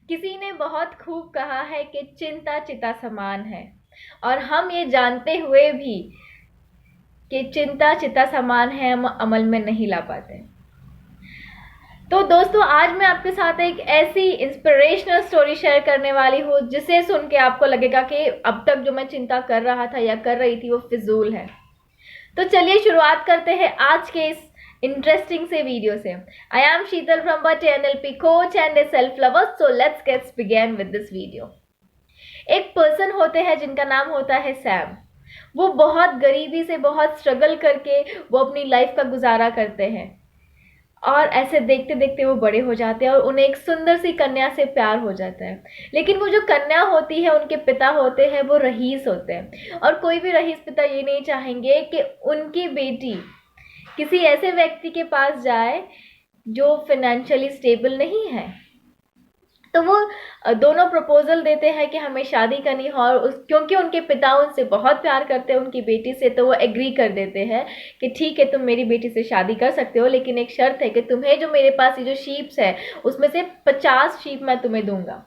किसी ने बहुत खूब कहा है कि चिंता चिता समान है, और हम ये जानते हुए भी कि चिंता चिता समान है हम अमल में नहीं ला पाते। तो दोस्तों, आज मैं आपके साथ एक ऐसी इंस्पिरेशनल स्टोरी शेयर करने वाली हूँ जिसे सुन के आपको लगेगा कि अब तक जो मैं चिंता कर रहा था या कर रही थी वो फिजूल है। तो चलिए शुरुआत करते हैं आज के इस इंटरेस्टिंग से वीडियो से। I am Sheetal from but NLP coach and a self lover, so let's gets begin with this video. एक पर्सन होते हैं जिनका नाम होता है सैम। वो बहुत गरीबी से, बहुत स्ट्रगल करके वो अपनी लाइफ का गुजारा करते हैं, और ऐसे देखते देखते वो बड़े हो जाते हैं और उन्हें एक सुंदर सी कन्या से प्यार हो जाता है। लेकिन वो जो कन्या होती है, उनके पिता होते हैं वो रईस होते हैं, और कोई भी रईस पिता ये नहीं चाहेंगे कि उनकी बेटी किसी ऐसे व्यक्ति के पास जाए जो फाइनेंशियली स्टेबल नहीं है। तो वो दोनों प्रपोजल देते हैं कि हमें शादी करनी है, और क्योंकि उनके पिता उनसे बहुत प्यार करते हैं, उनकी बेटी से, तो वो एग्री कर देते हैं कि ठीक है, तुम मेरी बेटी से शादी कर सकते हो, लेकिन एक शर्त है कि तुम्हें जो मेरे पास ये जो शीप्स है उसमें से 50 शीप मैं तुम्हें दूंगा,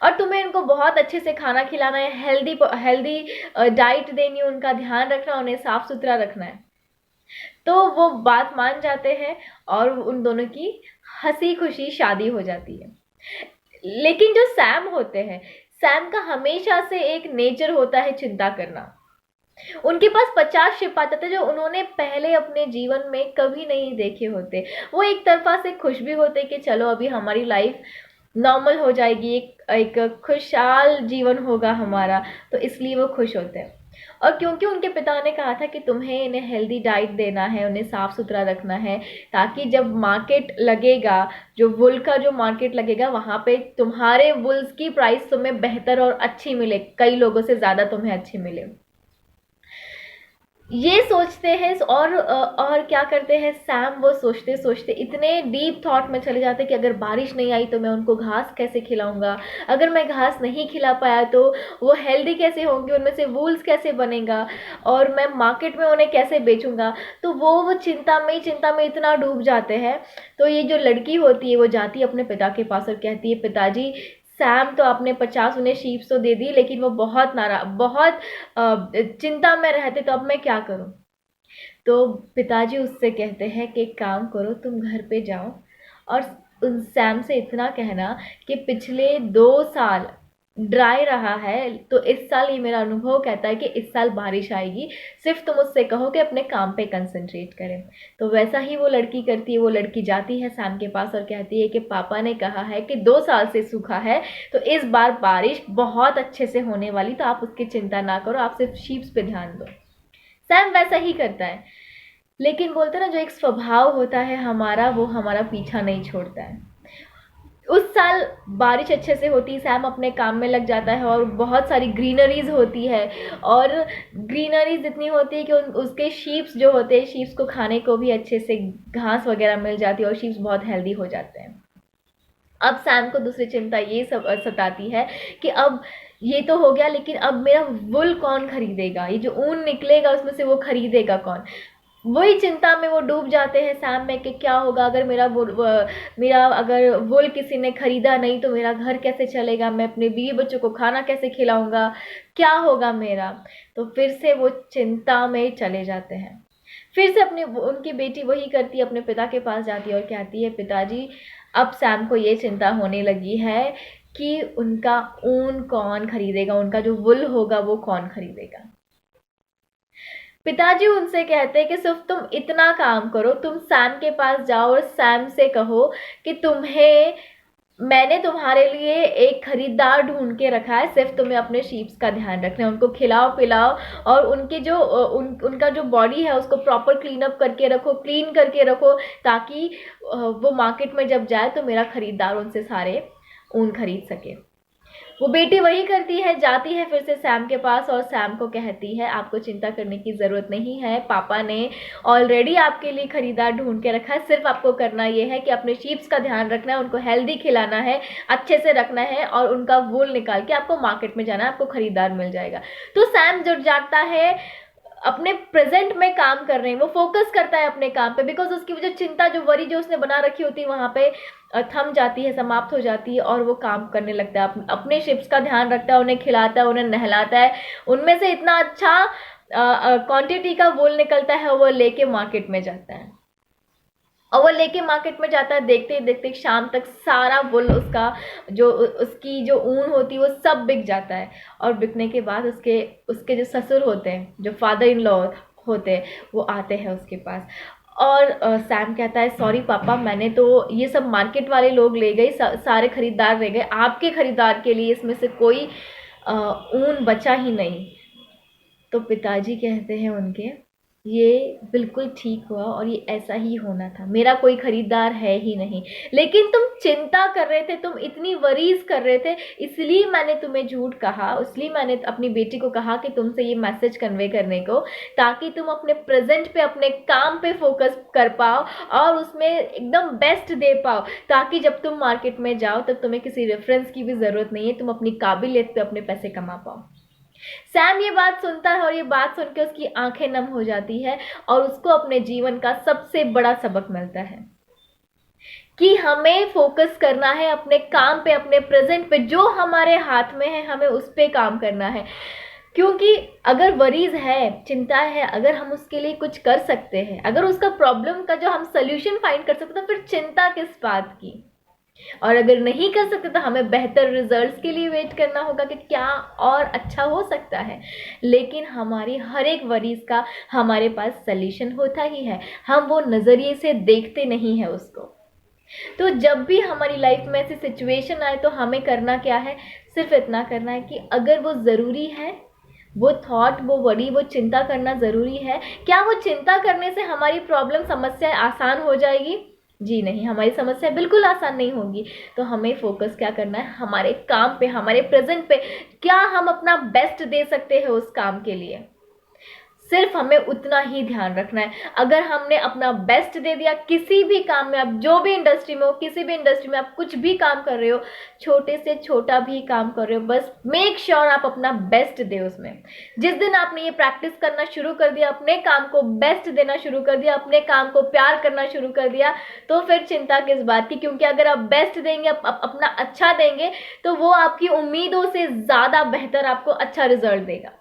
और तुम्हें इनको बहुत अच्छे से खाना खिलाना है, हेल्दी हेल्दी डाइट देनी है, उनका ध्यान रखना, उन्हें साफ सुथरा रखना है। तो वो बात मान जाते हैं और उन दोनों की हंसी खुशी शादी हो जाती है। लेकिन जो सैम होते हैं, सैम का हमेशा से एक नेचर होता है चिंता करना। उनके पास 50 शिप आते थे जो उन्होंने पहले अपने जीवन में कभी नहीं देखे होते। वो एक तरफा से खुश भी होते कि चलो अभी हमारी लाइफ नॉर्मल हो जाएगी, एक खुशहाल जीवन होगा हमारा, तो इसलिए वो खुश होते हैं। और क्योंकि उनके पिता ने कहा था कि तुम्हें इन्हें हेल्दी डाइट देना है, उन्हें साफ सुथरा रखना है, ताकि जब मार्केट लगेगा, जो वुल का जो मार्केट लगेगा, वहां पे तुम्हारे वुल्स की प्राइस तुम्हें बेहतर और अच्छी मिले, कई लोगों से ज्यादा तुम्हें अच्छी मिले, ये सोचते हैं। और क्या करते हैं सैम, वो सोचते सोचते इतने डीप थॉट में चले जाते हैं कि अगर बारिश नहीं आई तो मैं उनको घास कैसे खिलाऊंगा, अगर मैं घास नहीं खिला पाया तो वो हेल्दी कैसे होंगे, उनमें से वूल्स कैसे बनेगा, और मैं मार्केट में उन्हें कैसे बेचूंगा। तो वो चिंता में इतना डूब जाते हैं। तो ये जो लड़की होती है वो जाती है अपने पिता के पास और कहती है, पिताजी, सैम तो आपने 50 उन्हें शीप्स तो दे दी, लेकिन वो बहुत चिंता में रहते, तो अब मैं क्या करूं। तो पिताजी उससे कहते हैं कि एक काम करो, तुम घर पे जाओ और उन सैम से इतना कहना कि पिछले 2 साल ड्राई रहा है, तो इस साल ये मेरा अनुभव कहता है कि इस साल बारिश आएगी, सिर्फ तुम उससे कहो कि अपने काम पे कंसंट्रेट करें। तो वैसा ही वो लड़की करती है। वो लड़की जाती है सैम के पास और कहती है कि पापा ने कहा है कि 2 साल से सूखा है, तो इस बार बारिश बहुत अच्छे से होने वाली, तो आप उसकी चिंता ना करो, आप सिर्फ शीप्स पे ध्यान दो। सैम वैसा ही करता है, लेकिन बोलते ना, जो एक स्वभाव होता है हमारा, वो हमारा पीछा नहीं छोड़ता है। उस साल बारिश अच्छे से होती, सैम अपने काम में लग जाता है और बहुत सारी ग्रीनरीज होती है, और ग्रीनरीज इतनी होती है कि उसके शीप्स जो होते हैं, शीप्स को खाने को भी अच्छे से घास वगैरह मिल जाती है और शीप्स बहुत हेल्दी हो जाते हैं। अब सैम को दूसरी चिंता ये सब सताती है कि अब ये तो हो गया, लेकिन अब मेरा वुल कौन खरीदेगा, ये जो ऊन निकलेगा उसमें से वो खरीदेगा कौन। वही चिंता में वो डूब जाते हैं सैम में कि क्या होगा अगर मेरा अगर वुल किसी ने खरीदा नहीं, तो मेरा घर कैसे चलेगा, मैं अपने बीवी बच्चों को खाना कैसे खिलाऊंगा, क्या होगा मेरा। तो फिर से वो चिंता में चले जाते हैं। फिर से उनकी बेटी वही करती है, अपने पिता के पास जाती है और कहती है, पिताजी, अब सैम को ये चिंता होने लगी है कि उनका ऊन कौन खरीदेगा, उनका जो वुल होगा वो कौन खरीदेगा। पिताजी उनसे कहते हैं कि सिर्फ तुम इतना काम करो, तुम सैम के पास जाओ और सैम से कहो कि मैंने तुम्हारे लिए एक खरीदार ढूंढ के रखा है, सिर्फ तुम्हें अपने शीप्स का ध्यान रखना है, उनको खिलाओ पिलाओ, और उनका जो बॉडी है उसको प्रॉपर क्लीन अप करके रखो, क्लीन करके रखो, ताकि वो मार्केट में जब जाए तो मेरा खरीदार उनसे सारे ऊन खरीद सके। वो बेटी वही करती है, जाती है फिर से सैम के पास और सैम को कहती है, आपको चिंता करने की ज़रूरत नहीं है, पापा ने ऑलरेडी आपके लिए खरीदार ढूंढ के रखा है, सिर्फ आपको करना ये है कि अपने शीप्स का ध्यान रखना है, उनको हेल्दी खिलाना है, अच्छे से रखना है, और उनका वूल निकाल के आपको मार्केट में जाना है, आपको खरीदार मिल जाएगा। तो सैम जुट जाता है अपने प्रेजेंट में काम कर रहे हैं, वो फोकस करता है अपने काम पे, बिकॉज उसकी जो चिंता, जो वरी जो उसने बना रखी होती है वहां पे थम जाती है, समाप्त हो जाती है और वो काम करने लगता है, अपने शिप्स का ध्यान रखता है, उन्हें खिलाता है, उन्हें नहलाता है, उनमें से इतना अच्छा क्वांटिटी का वूल निकलता है, वो लेके मार्केट में जाता है। और वो लेके मार्केट में जाता है, देखते ही देखते शाम तक सारा वुल उसका जो उसकी जो ऊन होती है वो सब बिक जाता है। और बिकने के बाद उसके उसके जो ससुर होते हैं, जो फादर इन लॉ होते हैं, वो आते हैं उसके पास। और सैम कहता है सॉरी पापा, मैंने तो ये सब मार्केट वाले लोग ले गए, सारे खरीदार ले गए, आपके खरीदार के लिए इसमें से कोई ऊन बचा ही नहीं। तो पिताजी कहते हैं उनके, ये बिल्कुल ठीक हुआ और ये ऐसा ही होना था, मेरा कोई खरीदार है ही नहीं, लेकिन तुम चिंता कर रहे थे, तुम इतनी वरीज कर रहे थे, इसलिए मैंने तुम्हें झूठ कहा, इसलिए मैंने अपनी बेटी को कहा कि तुमसे ये मैसेज कन्वे करने को, ताकि तुम अपने प्रेजेंट पे, अपने काम पे फोकस कर पाओ और उसमें एकदम बेस्ट दे पाओ, ताकि जब तुम मार्केट में जाओ तब तुम्हें किसी रेफरेंस की भी जरूरत नहीं है, तुम अपनी काबिलियत पे अपने पैसे कमा पाओ। सैम ये बात सुनता है और ये बात सुन के उसकी आंखें नम हो जाती है और उसको अपने जीवन का सबसे बड़ा सबक मिलता है कि हमें फोकस करना है अपने काम पे, अपने प्रेजेंट पे, जो हमारे हाथ में है हमें उस पे काम करना है। क्योंकि अगर वरीज है, चिंता है, अगर हम उसके लिए कुछ कर सकते हैं, अगर उसका प्रॉब्लम का जो हम सोल्यूशन फाइंड कर सकते हैं, तो फिर चिंता किस बात की। और अगर नहीं कर सकते तो हमें बेहतर रिजल्ट्स के लिए वेट करना होगा कि क्या और अच्छा हो सकता है। लेकिन हमारी हर एक वरीज का हमारे पास सल्यूशन होता ही है, हम वो नज़रिए से देखते नहीं है उसको। तो जब भी हमारी लाइफ में ऐसी सिचुएशन आए तो हमें करना क्या है, सिर्फ इतना करना है कि अगर वो ज़रूरी है, वो थॉट, वो वरी, वो चिंता करना ज़रूरी है, क्या वो चिंता करने से हमारी प्रॉब्लम, समस्या आसान हो जाएगी? जी नहीं, हमारी समस्या बिल्कुल आसान नहीं होगी। तो हमें फोकस क्या करना है, हमारे काम पे, हमारे प्रेजेंट पे, क्या हम अपना बेस्ट दे सकते हैं उस काम के लिए, सिर्फ हमें उतना ही ध्यान रखना है। अगर हमने अपना बेस्ट दे दिया किसी भी काम में, आप जो भी इंडस्ट्री में हो, किसी भी इंडस्ट्री में आप कुछ भी काम कर रहे हो, छोटे से छोटा भी काम कर रहे हो, बस मेक श्योर आप अपना बेस्ट दे उसमें। जिस दिन आपने ये प्रैक्टिस करना शुरू कर दिया, अपने काम को बेस्ट देना शुरू कर दिया, अपने काम को प्यार करना शुरू कर दिया, तो फिर चिंता किस बात की। क्योंकि अगर आप बेस्ट देंगे, अपना अच्छा देंगे, तो वो आपकी उम्मीदों से ज्यादा बेहतर आपको अच्छा रिजल्ट देगा।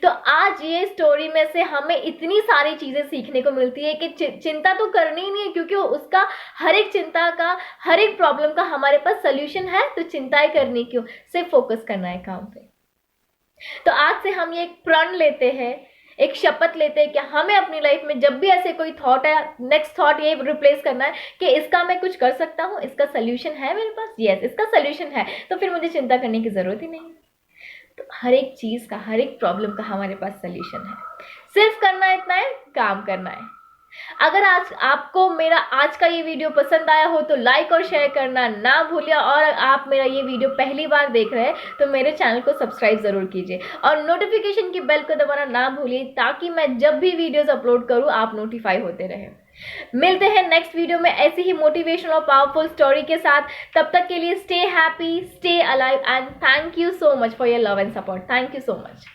तो आज ये स्टोरी में से हमें इतनी सारी चीजें सीखने को मिलती है कि चिंता तो करनी ही नहीं है, क्योंकि उसका हर एक चिंता का, हर एक प्रॉब्लम का हमारे पास सोल्यूशन है। तो चिंताएं करनी क्यों, सिर्फ फोकस करना है काम पे। तो आज से हम ये एक प्रण लेते हैं, एक शपथ लेते हैं कि हमें अपनी लाइफ में जब भी ऐसे कोई थॉट है, नेक्स्ट थॉट ये रिप्लेस करना है कि इसका मैं कुछ कर सकता हूँ, इसका सोल्यूशन है मेरे पास, यस इसका सोल्यूशन है, तो फिर मुझे चिंता करने की जरूरत ही नहीं। तो हर एक चीज का, हर एक प्रॉब्लम का हमारे पास सोल्यूशन है, सिर्फ करना इतना है, काम करना है। अगर आज आपको मेरा आज का ये वीडियो पसंद आया हो तो लाइक और शेयर करना ना भूलिए, और आप मेरा ये वीडियो पहली बार देख रहे हैं तो मेरे चैनल को सब्सक्राइब जरूर कीजिए और नोटिफिकेशन की बेल को दबाना ना भूलिए, ताकि मैं जब भी वीडियोस अपलोड करूं आप नोटिफाई होते रहें। मिलते हैं नेक्स्ट वीडियो में ऐसी ही मोटिवेशनल और पावरफुल स्टोरी के साथ। तब तक के लिए stay happy, stay alive and thank you so much for your love and support. Thank you so much.